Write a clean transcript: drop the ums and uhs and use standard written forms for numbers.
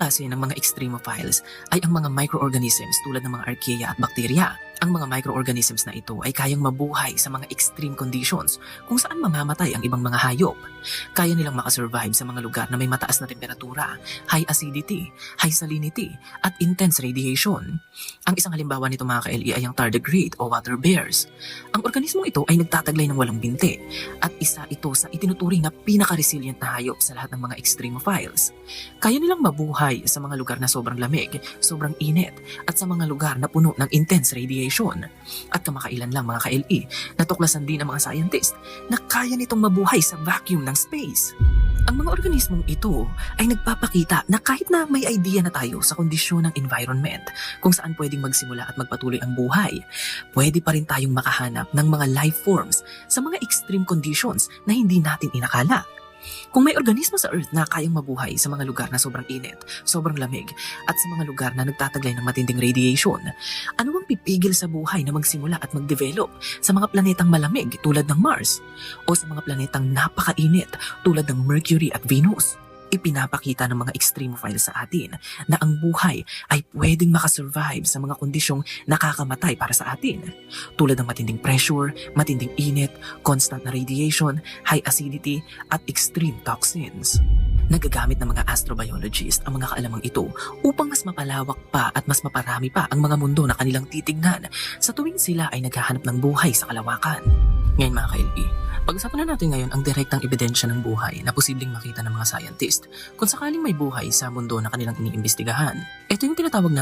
klase ng mga extremophiles ay ang mga microorganisms tulad ng mga archaea at bakterya. Ang mga microorganisms na ito ay kayang mabuhay sa mga extreme conditions kung saan mamamatay ang ibang mga hayop. Kaya nilang makasurvive sa mga lugar na may mataas na temperatura, high acidity, high salinity, at intense radiation. Ang isang halimbawa nito mga ka-LE ay ang tardigrade o water bears. Ang organismong ito ay nagtataglay ng walang binti at isa ito sa itinuturing na pinaka-resilient na hayop sa lahat ng mga extremophiles. Kaya nilang mabuhay sa mga lugar na sobrang lamig, sobrang init, at sa mga lugar na puno ng intense radiation. At kamakailan lang mga ka-LE, natuklasan din ng mga scientist na kaya nitong mabuhay sa vacuum ng space. Ang mga organismong ito ay nagpapakita na kahit na may idea na tayo sa kondisyon ng environment kung saan pwedeng magsimula at magpatuloy ang buhay, pwede pa rin tayong makahanap ng mga life forms sa mga extreme conditions na hindi natin inakala. Kung may organismo sa Earth na kayang mabuhay sa mga lugar na sobrang init, sobrang lamig, at sa mga lugar na nagtataglay ng matinding radiation, ano ang pipigil sa buhay na magsimula at mag-develop sa mga planetang malamig tulad ng Mars o sa mga planetang napakainit tulad ng Mercury at Venus? Ipinapakita ng mga extremophiles sa atin na ang buhay ay pwedeng makasurvive sa mga kondisyong nakakamatay para sa atin, tulad ng matinding pressure, matinding init, constant na radiation, high acidity, at extreme toxins. Nagagamit ng mga astrobiologist ang mga kaalamang ito upang mas mapalawak pa at mas maparami pa ang mga mundo na kanilang titignan sa tuwing sila ay naghahanap ng buhay sa kalawakan. Ngayon mga ka-LE, pag-usapan na natin ngayon ang direktang ebidensya ng buhay na posibleng makita ng mga scientist kung sakaling may buhay sa mundo na kanilang iniimbestigahan. Ito yung tinatawag na